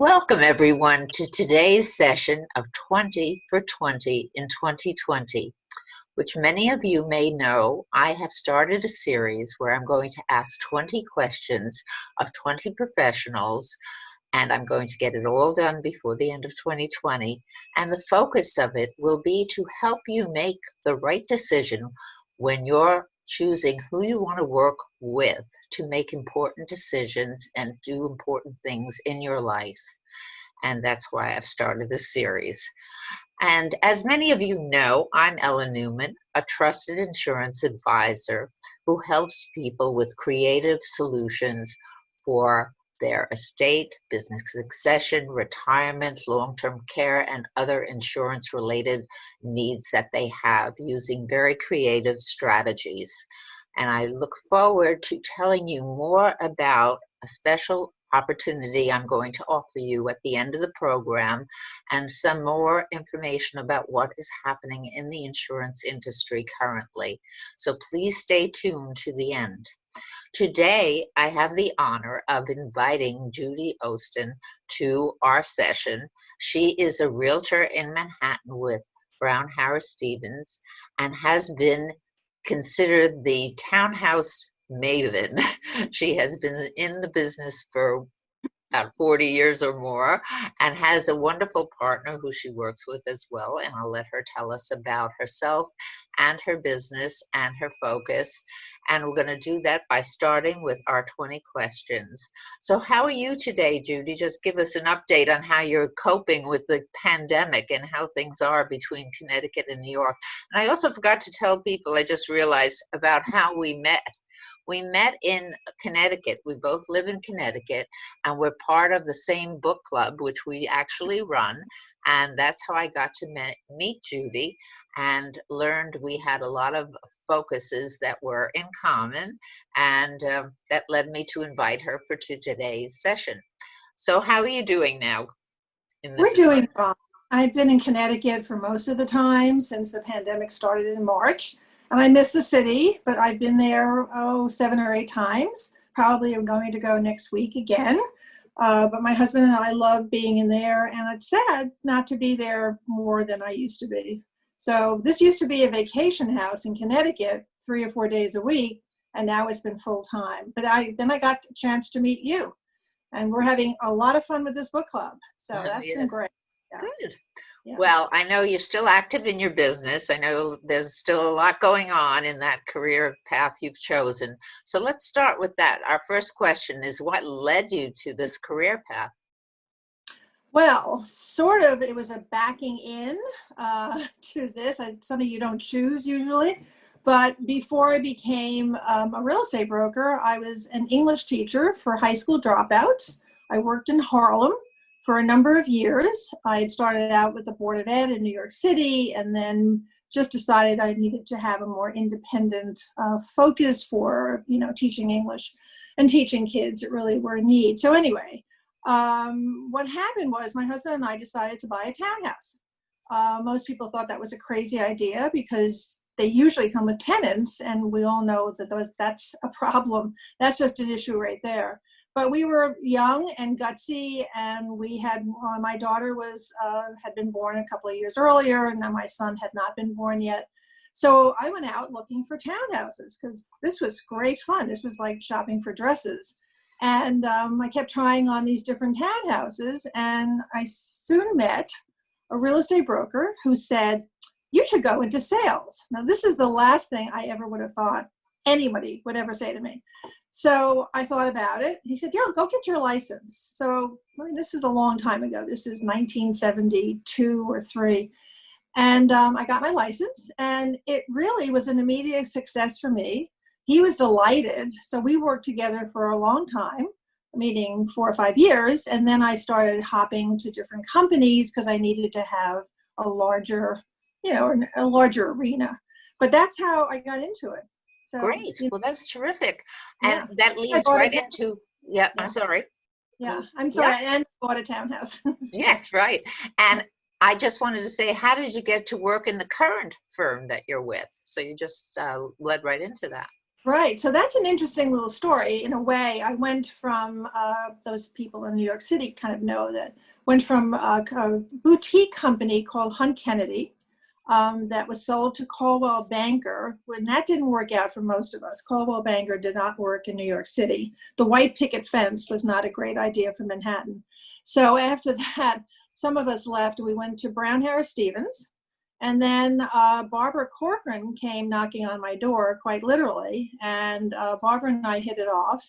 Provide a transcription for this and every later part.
Welcome, everyone, to today's session of 20 for 20 in 2020, which many of you may know. I have started a series where I'm going to ask 20 questions of 20 professionals, and I'm going to get it all done before the end of 2020. And the focus of it will be to help you make the right decision when you're choosing who you want to work with to make important decisions and do important things in your life. And that's why I've started this series. And as many of you know, I'm Ellen Newman, a trusted insurance advisor who helps people with creative solutions for their estate, business succession, retirement, long-term care, and other insurance-related needs that they have using very creative strategies. And I look forward to telling you more about a special opportunity I'm going to offer you at the end of the program and some more information about what is happening in the insurance industry currently. So please stay tuned to the end. Today, I have the honor of inviting Judy Oston to our session. She is a realtor in Manhattan with Brown Harris Stevens and has been considered the townhouse maven. She has been in the business for about 40 years or more, and has a wonderful partner who she works with as well. And I'll let her tell us about herself and her business and her focus. And we're going to do that by starting with our 20 questions. So how are you today, Judy? Just give us an update on how you're coping with the pandemic and how things are between Connecticut and New York. And I also forgot to tell people, I just realized, about how we met. We met in Connecticut. We both live in Connecticut, and we're part of the same book club, which we actually run. And that's how I got to meet Judy and learned we had a lot of focuses that were in common. And that led me to invite her for today's session. So how are you doing now in this? We're doing well. I've been in Connecticut for most of the time since the pandemic started in March. And I miss the city, but I've been there, 7 or 8 times. Probably I'm going to go next week again. But my husband and I love being in there, and it's sad not to be there more than I used to be. So this used to be a vacation house in Connecticut 3 or 4 days a week, and now it's been full time. But then I got a chance to meet you, and we're having a lot of fun with this book club. So that's been great. Yeah. Good. Yeah. Well, I know you're still active in your business. I know there's still a lot going on in that career path you've chosen. So let's start with that. Our first question is, what led you to this career path? Well, sort of, it was a backing in to this. Something you don't choose usually. But before I became a real estate broker, I was an English teacher for high school dropouts. I worked in Harlem for a number of years. I had started out with the Board of Ed in New York City, and then just decided I needed to have a more independent focus for, teaching English and teaching kids that really were in need. So anyway, what happened was my husband and I decided to buy a townhouse. Most people thought that was a crazy idea because they usually come with tenants, and we all know that that's a problem. That's just an issue right there. But we were young and gutsy, and we had, my daughter had been born a couple of years earlier, and then my son had not been born yet. So I went out looking for townhouses because this was great fun. This was like shopping for dresses. And I kept trying on these different townhouses, and I soon met a real estate broker who said, "You should go into sales." Now, this is the last thing I ever would have thought anybody would ever say to me. So I thought about it. He said, "Yeah, go get your license." So this is a long time ago. This is 1972 or 3. And I got my license, and it really was an immediate success for me. He was delighted. So we worked together for a long time, meaning 4 or 5 years. And then I started hopping to different companies because I needed to have a larger, a larger arena. But that's how I got into it. So, great. Well, that's terrific. And that leads right into, I'm sorry. Yeah, I'm sorry. Yeah. And bought a townhouse. So. Yes, right. And I just wanted to say, how did you get to work in the current firm that you're with? So you just led right into that. Right. So that's an interesting little story. In a way, I went from those people in New York City kind of know that went from a boutique company called Hunt Kennedy that was sold to Coldwell Banker. When that didn't work out for most of us, Coldwell Banker did not work in New York City. The white picket fence was not a great idea for Manhattan. So after that, some of us left and we went to Brown Harris Stevens. And then Barbara Corcoran came knocking on my door, quite literally. And Barbara and I hit it off.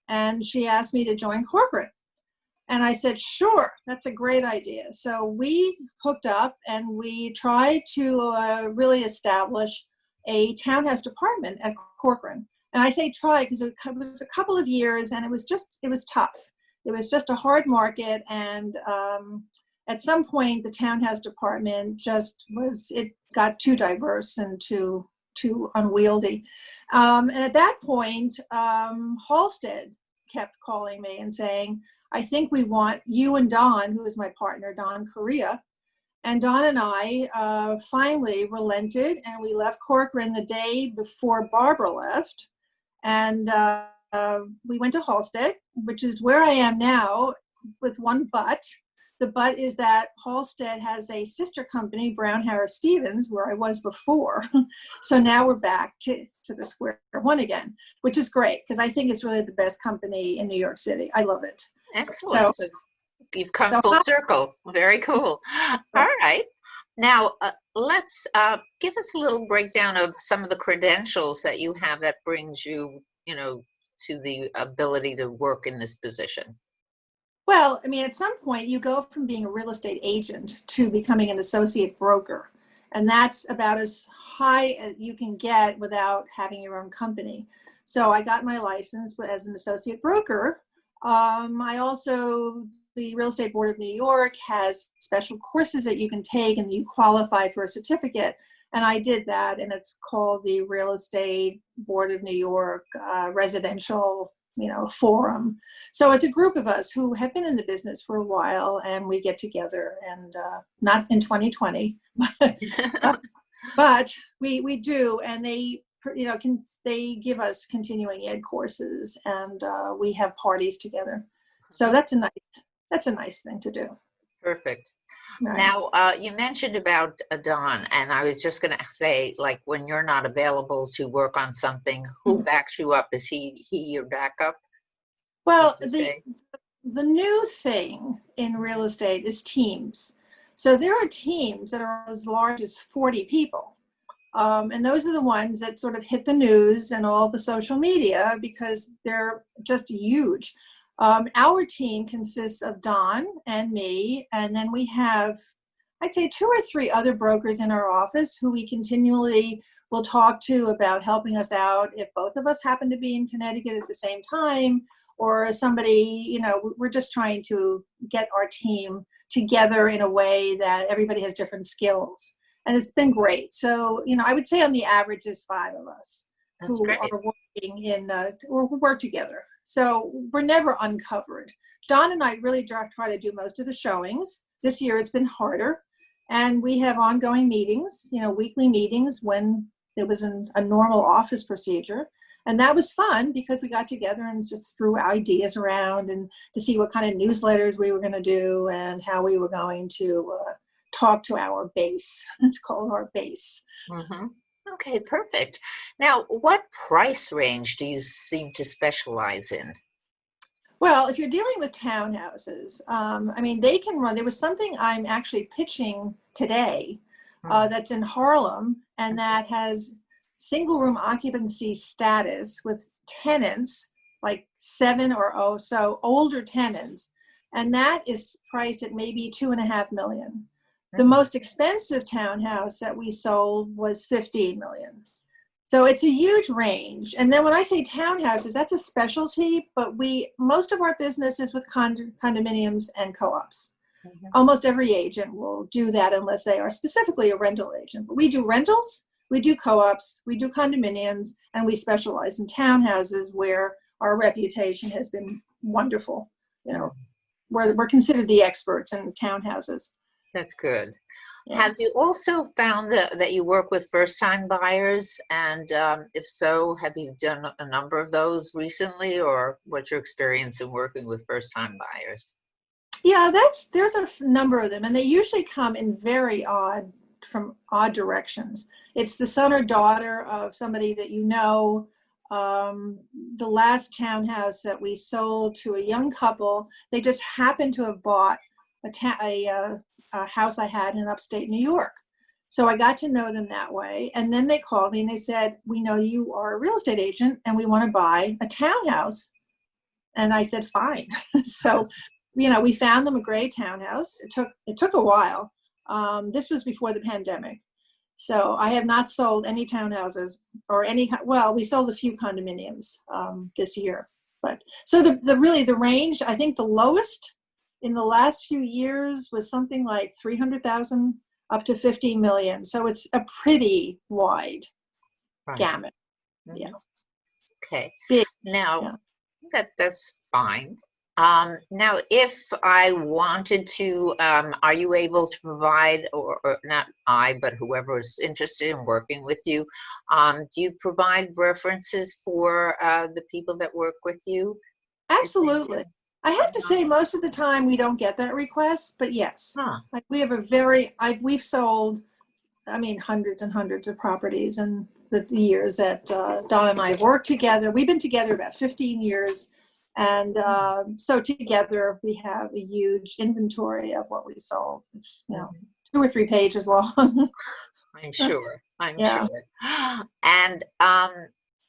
And she asked me to join Corcoran. And I said, sure, that's a great idea. So we hooked up and we tried to really establish a townhouse department at Corcoran. And I say try because it was a couple of years and it was tough. It was just a hard market. And at some point, the townhouse department it got too diverse and too unwieldy. And at that point, Halstead kept calling me and saying, I think we want you and Don, who is my partner, Don Correa. And Don and I finally relented and we left Corcoran the day before Barbara left. And we went to Halstead, which is where I am now with one but. The but is that Halstead has a sister company, Brown Harris Stevens, where I was before. So now we're back to the square one again, which is great because I think it's really the best company in New York City. I love it. Excellent. So you've come So full circle. Very cool. All right. Now, let's give us a little breakdown of some of the credentials that you have that brings you, to the ability to work in this position. Well, I mean, at some point you go from being a real estate agent to becoming an associate broker. And that's about as high as you can get without having your own company. So I got my license as an associate broker. The Real Estate Board of New York has special courses that you can take and you qualify for a certificate. And I did that, and it's called the Real Estate Board of New York Residential forum. So it's a group of us who have been in the business for a while, and we get together, and not in 2020, but we do, and they give us continuing ed courses, and we have parties together. So that's a nice thing to do. Perfect. Right. Now, you mentioned about Don, and I was just going to say, like, when you're not available to work on something, who backs you up? Is he your backup? Well, the new thing in real estate is teams. So there are teams that are as large as 40 people. And those are the ones that sort of hit the news and all the social media because they're just huge. Our team consists of Don and me, and then we have, I'd say, 2 or 3 other brokers in our office who we continually will talk to about helping us out if both of us happen to be in Connecticut at the same time, or somebody, we're just trying to get our team together in a way that everybody has different skills. And it's been great. So, I would say on the average there's 5 of us who are working or work together. So we're never uncovered. Don and I really try to do most of the showings. This year it's been harder. And we have ongoing meetings, weekly meetings when it was a normal office procedure. And that was fun because we got together and just threw ideas around and to see what kind of newsletters we were going to do and how we were going to talk to our base. It's called our base. Mm-hmm. Okay, perfect. Now, what price range do you seem to specialize in? Well, if you're dealing with townhouses, they can run. There was something I'm actually pitching today that's in Harlem, and that has single room occupancy status with tenants, like 7 or so older tenants, and that is priced at maybe $2.5 million. The most expensive townhouse that we sold was $15 million. So it's a huge range. And then when I say townhouses, that's a specialty, but most of our business is with condominiums and co-ops. Mm-hmm. Almost every agent will do that unless they are specifically a rental agent. But we do rentals, we do co-ops, we do condominiums, and we specialize in townhouses where our reputation has been wonderful. We're considered the experts in townhouses. That's good. Yeah. Have you also found that you work with first-time buyers? And if so, have you done a number of those recently, or what's your experience in working with first-time buyers? Yeah, there's a number of them, and they usually come in from odd directions. It's the son or daughter of somebody that you know. Um, the last townhouse that we sold to a young couple, they just happened to have bought a house I had in upstate New York. So I got to know them that way. And then they called me and they said, "We know you are a real estate agent and we want to buy a townhouse." And I said, "Fine." So, we found them a great townhouse. It took a while. This was before the pandemic. So I have not sold any townhouses or well, we sold a few condominiums this year. But so the range, I think the lowest in the last few years was something like 300,000 up to 15 million. So it's a pretty wide Right. gamut. Yeah. Mhm. Okay. Big. Now, Yeah. that's fine. Now, if I wanted to, are you able to provide, or not I, but whoever is interested in working with you, do you provide references for the people that work with you? If they Absolutely. do? I have to Uh-huh. say most of the time we don't get that request, but yes. Huh. Like we have we've sold, I mean, hundreds and hundreds of properties in the years that Don and I have worked together. We've been together about 15 years. And so together we have a huge inventory of what we sold. It's, Mhm. 2 or 3 pages long. I'm sure. I'm Yeah. sure. And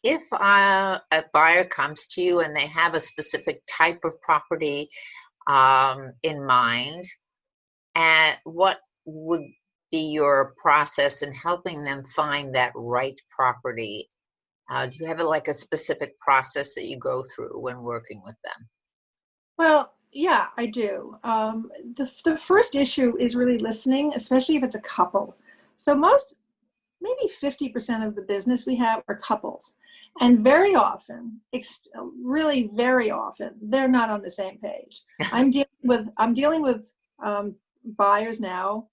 if a buyer comes to you and they have a specific type of property in mind, and what would be your process in helping them find that right property? Do you have like a specific process that you go through when working with them? Well, yeah, I do. The first issue is really listening, especially if it's a couple. So maybe 50% of the business we have are couples. And very often, really very often, they're not on the same page. I'm dealing with buyers now.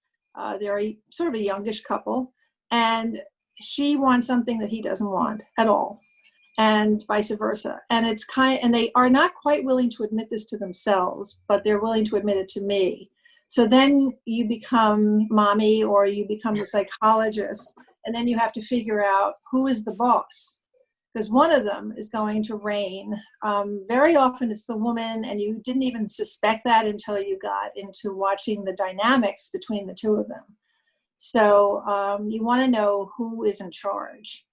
They're sort of a youngish couple, and she wants something that he doesn't want at all, and vice versa. And they are not quite willing to admit this to themselves, but they're willing to admit it to me. So then you become mommy or you become the psychologist, and then you have to figure out who is the boss, because one of them is going to reign. Very often it's the woman, and you didn't even suspect that until you got into watching the dynamics between the two of them. So you want to know who is in charge.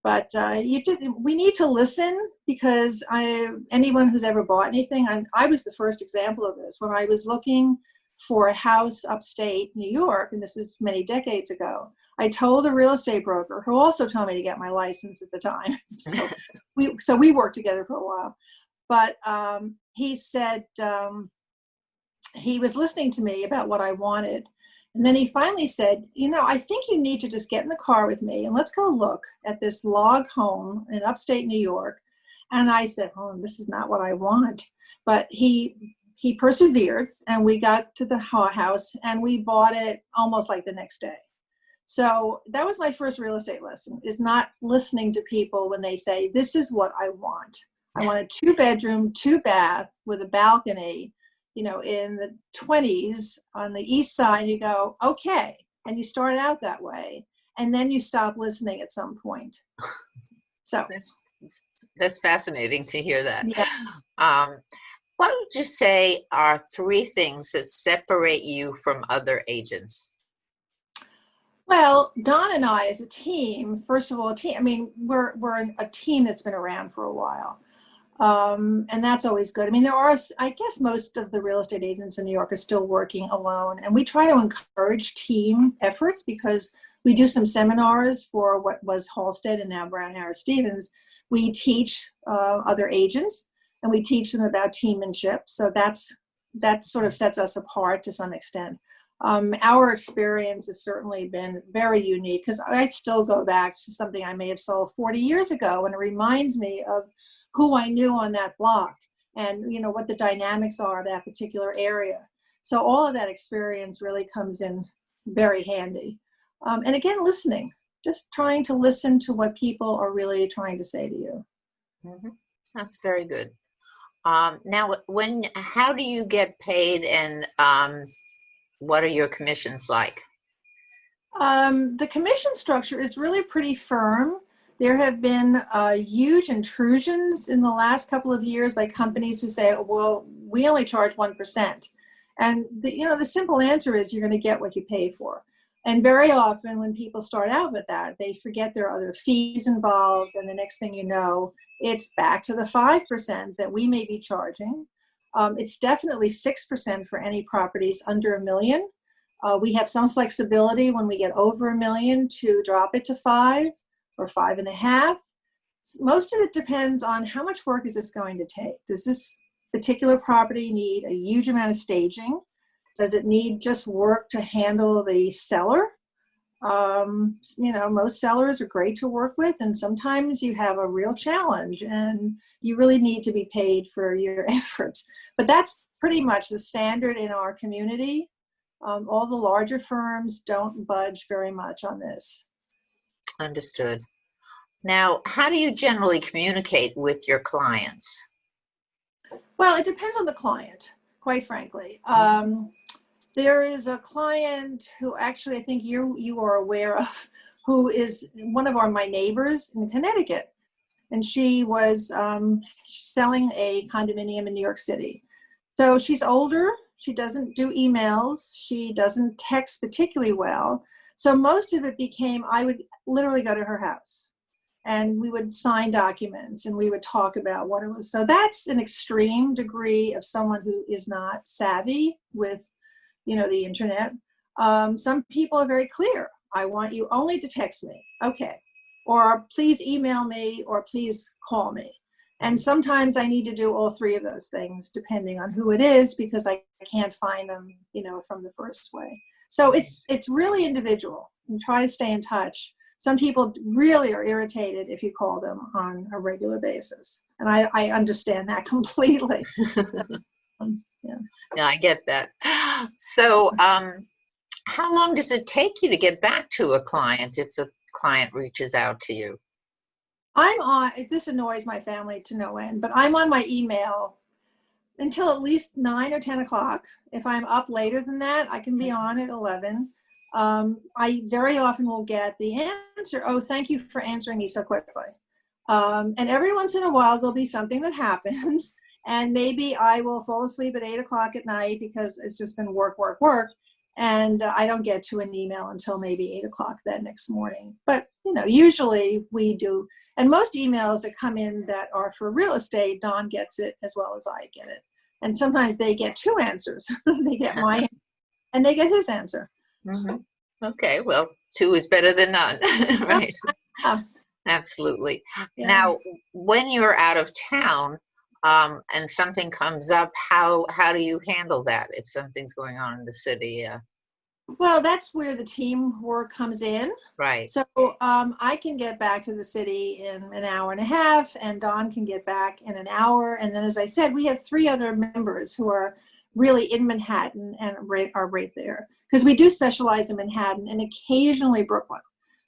But we need to listen, because anyone who's ever bought anything, I was the first example of this. When I was looking for a house upstate New York, and this is many decades ago, I told a real estate broker, who also told me to get my license at the time. So we worked together for a while. But he said he was listening to me about what I wanted. And then he finally said, "I think you need to just get in the car with me and let's go look at this log home in upstate New York." And I said, "Oh, this is not what I want." But he persevered, and we got to the house and we bought it almost like the next day. So that was my first real estate lesson, is not listening to people when they say, "This is what I want. I want a 2 bedroom, 2 bath with a balcony, in the 20s on the east side." You go, "Okay." And you start out that way. And then you stop listening at some point. So, That's that's fascinating to hear that. yeah. Um, what would you say are three things that separate you from other agents? Well, Don and I, as a team, first of all, I mean, we're a team that's been around for a while. And that's always good. I mean, I guess most of the real estate agents in New York are still working alone. And we try to encourage team efforts, because we do some seminars for what was Halstead and now Brown Harris Stevens. We teach other agents, and we teach them about teammanship. So that sort of sets us apart to some extent. Our experience has certainly been very unique, because I still go back to something I may have sold 40 years ago, and it reminds me of who I knew on that block, and what the dynamics are of that particular area. So all of that experience really comes in very handy. And again, listening, just trying to listen to what people are really trying to say to you. Hmm. That's very good. Now, how do you get paid, and what are your commissions like? The commission structure is really pretty firm. There have been huge intrusions in the last couple of years by companies who say, well, we only charge 1%. And the simple answer is you're going to get what you pay for. And very often when people start out with that, they forget there are other fees involved. And the next thing you know, it's back to the 5% that we may be charging. It's definitely 6% for any properties under $1 million. We have some flexibility when we get over $1 million to drop it to 5 or 5.5. Most of it depends on how much work is this going to take. Does this particular property need a huge amount of staging? Does it need just work to handle the seller? Most sellers are great to work with, and sometimes you have a real challenge and you really need to be paid for your efforts. But that's pretty much the standard in our community. All the larger firms don't budge very much on this. Understood. Now, how do you generally communicate with your clients? Well, it depends on the client, quite frankly. There is a client who actually I think you are aware of, who is one of my neighbors in Connecticut. And she was selling a condominium in New York City. So she's older. She doesn't do emails. She doesn't text particularly well. So most of it became, I would literally go to her house and we would sign documents and we would talk about what it was. So that's an extreme degree of someone who is not savvy with, the internet. Some people are very clear. I want you only to text me. Okay. Or please email me or please call me. And sometimes I need to do all three of those things depending on who it is because I can't find them, from the first way. So it's really individual. And try to stay in touch. Some people really are irritated if you call them on a regular basis. And I understand that completely. Yeah. Yeah, I get that. So, how long does it take you to get back to a client if the client reaches out to you? This annoys my family to no end, but I'm on my email until at least 9 or 10 o'clock. If I'm up later than that, I can be on at 11. I very often will get the answer, oh, thank you for answering me so quickly. And every once in a while, there'll be something that happens. And maybe I will fall asleep at 8 o'clock at night because it's just been work. And I don't get to an email until maybe 8 o'clock that next morning. But, usually we do. And most emails that come in that are for real estate, Don gets it as well as I get it. And sometimes they get two answers. They get my answer and they get his answer. Mm-hmm. Okay, well, 2 is better than none, right? Yeah. Absolutely. Yeah. Now, when you're out of town, and something comes up, how do you handle that if something's going on in the city? Well, that's where the teamwork comes in. Right. So I can get back to the city in an hour and a half, and Don can get back in an hour. And then, as I said, we have 3 other members who are really in Manhattan and are right there. Because we do specialize in Manhattan and occasionally Brooklyn.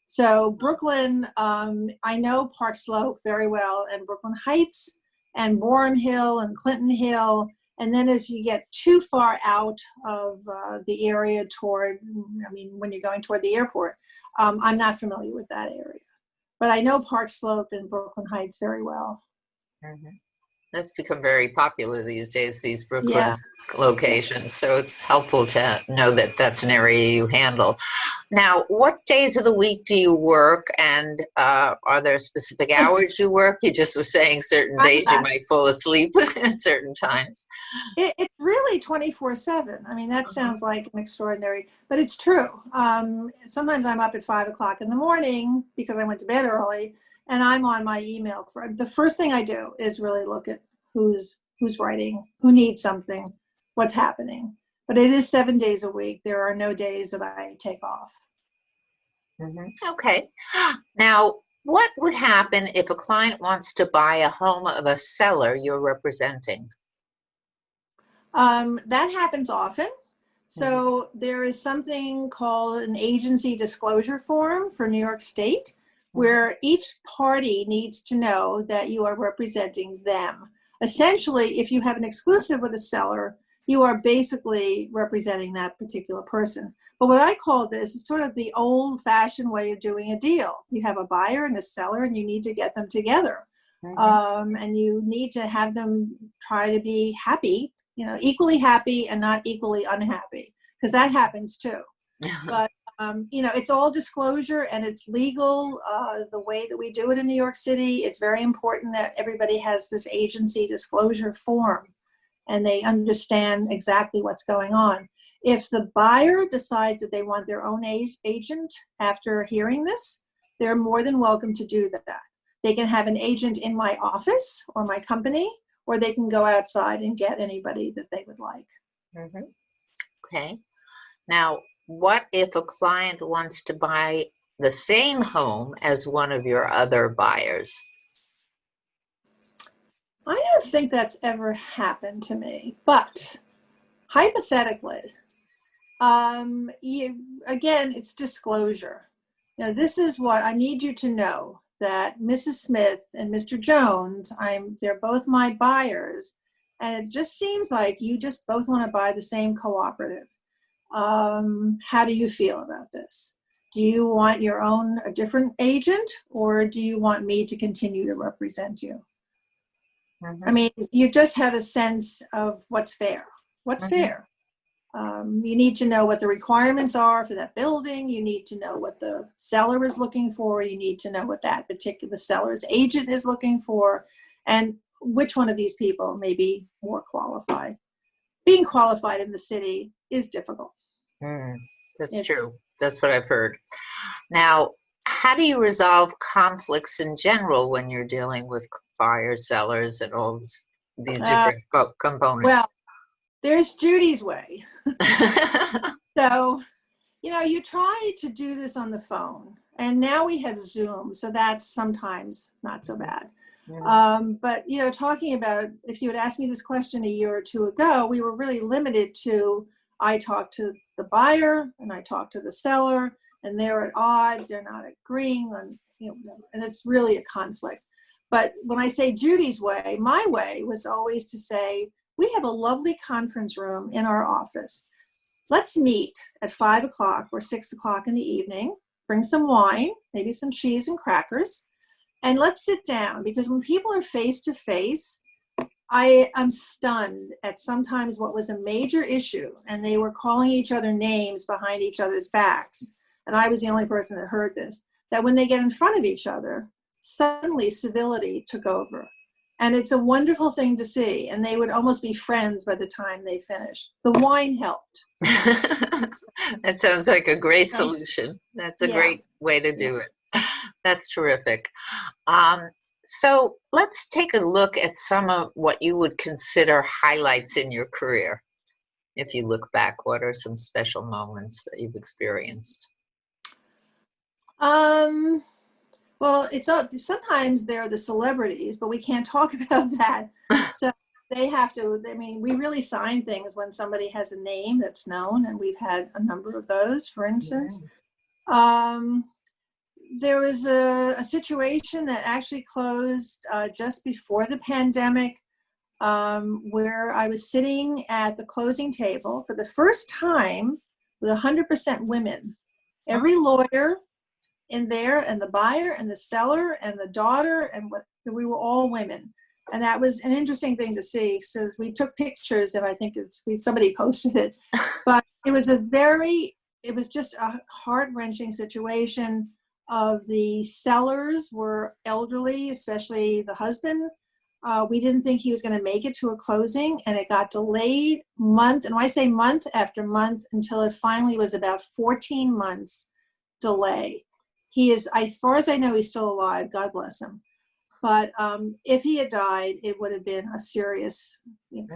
So Brooklyn, I know Park Slope very well, and Brooklyn Heights, and Boerum Hill and Clinton Hill. And then as you get too far out of the area when you're going toward the airport, I'm not familiar with that area. But I know Park Slope and Brooklyn Heights very well. Mm-hmm. That's become very popular these days, these Brooklyn Yeah. locations. So it's helpful to know that that's an area you handle. Now, what days of the week do you work, and are there specific hours you work? You just were saying certain days you might fall asleep at certain times. It's really 24/7. I mean, that sounds like an extraordinary, but it's true. Sometimes I'm up at 5 o'clock in the morning because I went to bed early, and I'm on my email. The first thing I do is really look at who's writing, who needs something, what's happening. But it is 7 days a week. There are no days that I take off. Mm-hmm. Okay. Now, what would happen if a client wants to buy a home of a seller you're representing? That happens often. So there is something called an agency disclosure form for New York State, where each party needs to know that you are representing them. Essentially, if you have an exclusive with a seller, you are basically representing that particular person. But what I call this is sort of the old-fashioned way of doing a deal. You have a buyer and a seller, and you need to get them together. And you need to have them try to be happy, equally happy and not equally unhappy, because that happens too. But it's all disclosure and it's legal. The way that we do it in New York City, it's very important that everybody has this agency disclosure form and they understand exactly what's going on. If the buyer decides that they want their own agent after hearing this, they're more than welcome to do that. They can have an agent in my office or my company, or they can go outside and get anybody that they would like. Okay. Now, what if a client wants to buy the same home as one of your other buyers? I don't think that's ever happened to me, but hypothetically, again, it's disclosure. Now, this is what I need you to know, that Mrs. Smith and Mr. Jones, they're both my buyers, and it just seems like you just both want to buy the same cooperative. How do you feel about this? Do you want a different agent, or do you want me to continue to represent you? I mean, you just have a sense of what's fair. What's fair? You need to know what the requirements are for that building. You need to know what the seller is looking for. You need to know what that particular seller's agent is looking for, and which one of these people may be more qualified. Being qualified in the city is difficult. That's true. That's what I've heard. Now, how do you resolve conflicts in general when you're dealing with buyers, sellers, and all these different components? Well, there's Judy's way. So, you try to do this on the phone, and now we have Zoom, so that's sometimes not so bad. But, talking about, if you had asked me this question a year or two ago, we were really limited to, I talked to the buyer and I talked to the seller, and they're at odds, they're not agreeing on, and it's really a conflict. But when I say Judy's way, my way was always to say, we have a lovely conference room in our office. Let's meet at 5 o'clock or 6 o'clock in the evening, bring some wine, maybe some cheese and crackers, and let's sit down, because when people are face to face, I am stunned at sometimes what was a major issue, and they were calling each other names behind each other's backs, and I was the only person that heard this, that when they get in front of each other, suddenly civility took over. And it's a wonderful thing to see, and they would almost be friends by the time they finished. The wine helped. That sounds like a great solution. That's a great way to do it. That's terrific. So let's take a look at some of what you would consider highlights in your career. If you look back, what are some special moments that you've experienced? Well, sometimes they're the celebrities, but we can't talk about that. So they have to, we really sign things when somebody has a name that's known, and we've had a number of those, for instance. There was a situation that actually closed just before the pandemic, where I was sitting at the closing table for the first time with 100% women. Every lawyer in there, and the buyer and the seller and the daughter, and we were all women. And that was an interesting thing to see. So we took pictures, and I think somebody posted it, but it was just a heart-wrenching situation. Of the sellers were elderly, especially the husband. We didn't think he was going to make it to a closing, and it got delayed month, and when I say month after month, until it finally was about 14 months delay. He is, as far as I know, he's still alive. God bless him. But if he had died, it would have been a serious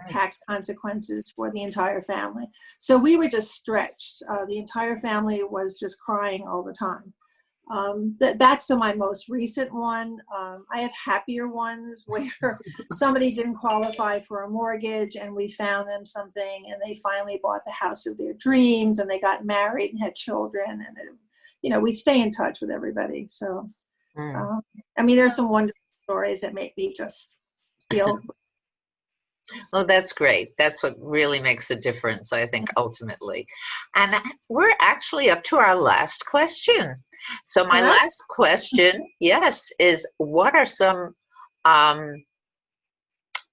tax consequences for the entire family. So we were just stretched. The entire family was just crying all the time. That's my most recent one. I have happier ones where somebody didn't qualify for a mortgage and we found them something and they finally bought the house of their dreams and they got married and had children, and we stay in touch with everybody. So, there's some wonderful stories that make me just feel. Well, that's great. That's what really makes a difference, I think, ultimately. And we're actually up to our last question. So my last question, yes, is what are some,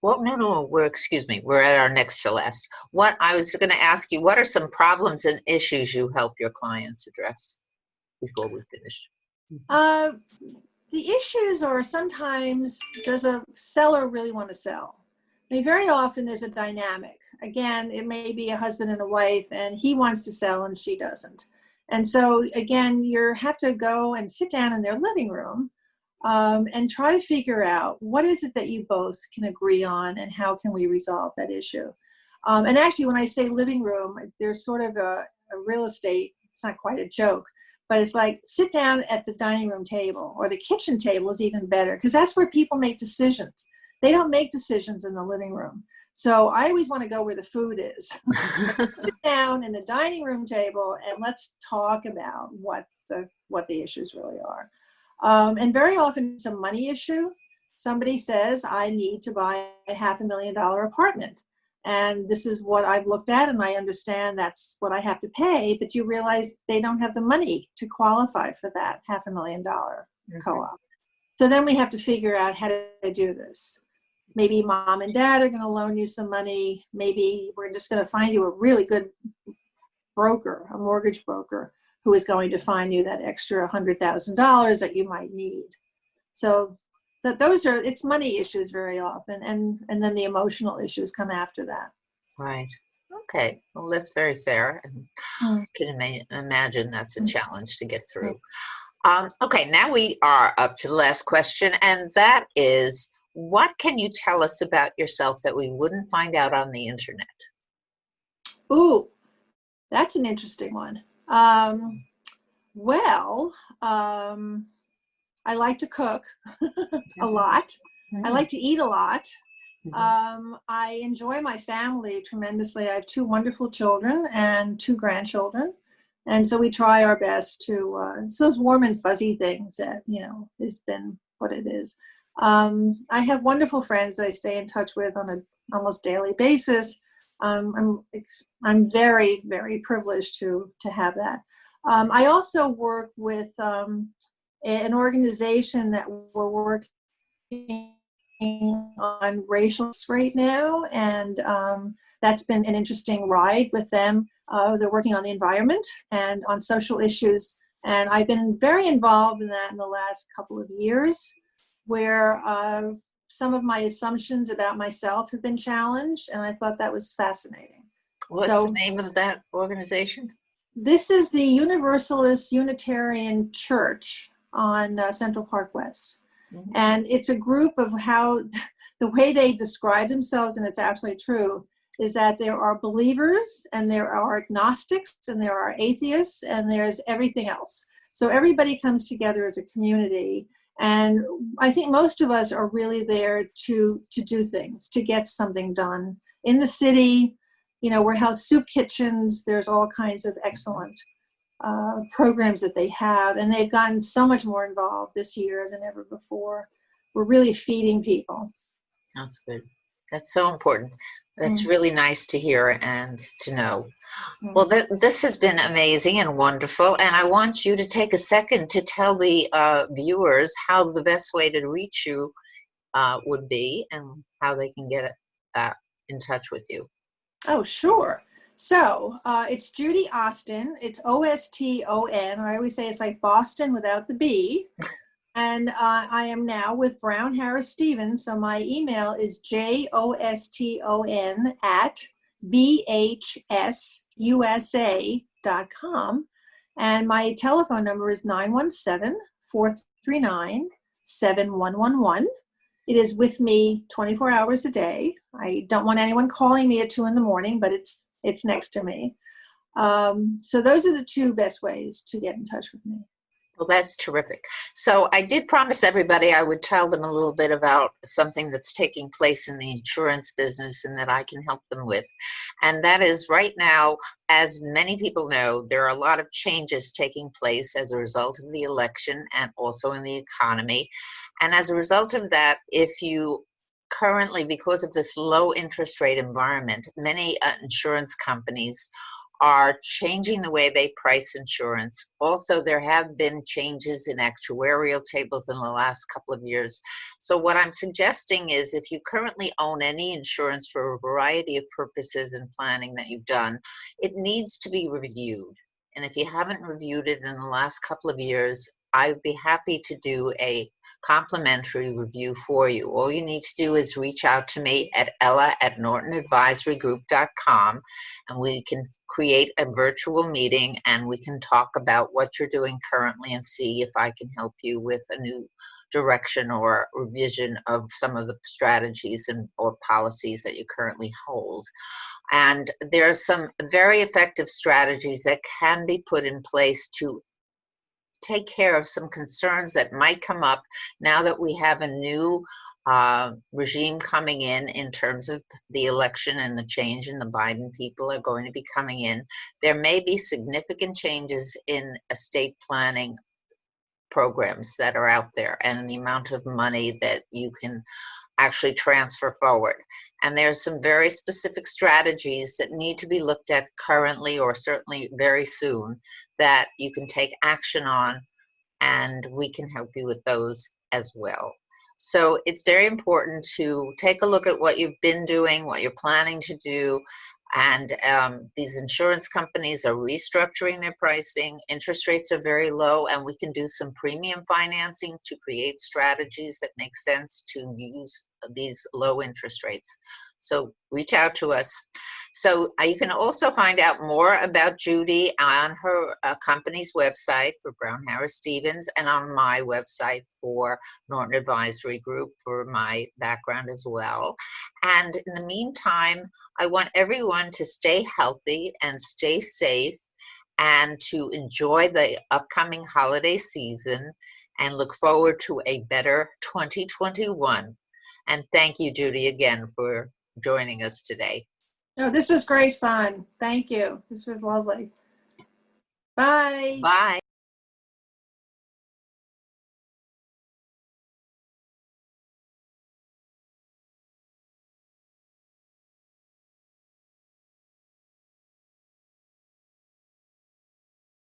we're at our next to last. What I was going to ask you, what are some problems and issues you help your clients address before we finish? The issues are sometimes, does a seller really want to sell? Very often there's a dynamic. Again, it may be a husband and a wife, and he wants to sell and she doesn't. And so, again, you have to go and sit down in their living room and try to figure out what is it that you both can agree on and how can we resolve that issue. And actually, when I say living room, there's sort of a real estate, it's not quite a joke, but it's like sit down at the dining room table, or the kitchen table is even better, because that's where people make decisions. They don't make decisions in the living room. So I always want to go where the food is. Sit down in the dining room table and let's talk about what the issues really are. And very often it's a money issue. Somebody says, I need to buy a $500,000 apartment. And this is what I've looked at, and I understand that's what I have to pay, but you realize they don't have the money to qualify for that $500,000 co-op. So then we have to figure out how to do this. Maybe mom and dad are going to loan you some money. Maybe we're just going to find you a really good broker, a mortgage broker, who is going to find you that extra $100,000 that you might need. So it's money issues very often, and then the emotional issues come after that. Right. Okay. Well, that's very fair, and can imagine that's a challenge to get through. Okay, now we are up to the last question, and that is, what can you tell us about yourself that we wouldn't find out on the internet? Ooh, that's an interesting one. I like to cook a lot. I like to eat a lot. I enjoy my family tremendously. I have 2 wonderful children and 2 grandchildren. And so we try our best to, it's those warm and fuzzy things that, has been what it is. I have wonderful friends that I stay in touch with on an almost daily basis. I'm very, very privileged to have that. I also work with an organization that we're working on racial right now, and that's been an interesting ride with them. They're working on the environment and on social issues, and I've been very involved in that in the last couple of years, where some of my assumptions about myself have been challenged, and I thought that was fascinating. What's the name of that organization? This is the Universalist Unitarian Church on Central Park West. And it's a group of how, the way they describe themselves, and it's absolutely true, is that there are believers and there are agnostics and there are atheists and there's everything else. So everybody comes together as a community. And I think most of us are really there to do things, to get something done. In the city, we have soup kitchens. There's all kinds of excellent programs that they have, and they've gotten so much more involved this year than ever before. We're really feeding people. That's good. That's so important. That's really nice to hear and to know. Well, this has been amazing and wonderful, and I want you to take a second to tell the viewers how the best way to reach you would be and how they can get in touch with you. Oh, sure. So it's Judy Oston. It's Oston. I always say it's like Boston without the B. And I am now with Brown Harris Stevens. So my email is joston@bhsusa.com. And my telephone number is 917-439-7111. It is with me 24 hours a day. I don't want anyone calling me at 2 a.m, but it's next to me. So those are the 2 best ways to get in touch with me. Well, that's terrific. So I did promise everybody I would tell them a little bit about something that's taking place in the insurance business and that I can help them with. And that is right now, as many people know, there are a lot of changes taking place as a result of the election and also in the economy. And as a result of that, if you currently, because of this low interest rate environment, many insurance companies are changing the way they price insurance. Also, there have been changes in actuarial tables in the last couple of years. So what I'm suggesting is if you currently own any insurance for a variety of purposes and planning that you've done, it needs to be reviewed. And if you haven't reviewed it in the last couple of years, I would be happy to do a complimentary review for you. All you need to do is reach out to me at ella@nortonadvisorygroup.com, and we can create a virtual meeting and we can talk about what you're doing currently and see if I can help you with a new direction or revision of some of the strategies and or policies that you currently hold. And there are some very effective strategies that can be put in place to take care of some concerns that might come up now that we have a new regime coming in terms of the election and the change in the Biden people are going to be coming in. There may be significant changes in estate planning programs that are out there and the amount of money that you can actually transfer forward. And there's some very specific strategies that need to be looked at currently or certainly very soon that you can take action on, and we can help you with those as well. So it's very important to take a look at what you've been doing, what you're planning to do. And these insurance companies are restructuring their pricing. Interest rates are very low, and we can do some premium financing to create strategies that make sense to use these low interest rates. So reach out to us. So you can also find out more about Judy on her company's website for Brown Harris Stevens and on my website for Norton Advisory Group for my background as well. And in the meantime, I want everyone to stay healthy and stay safe and to enjoy the upcoming holiday season and look forward to a better 2021. And thank you, Judy, again for joining us today. Oh, this was great fun. Thank you. This was lovely. Bye. Bye.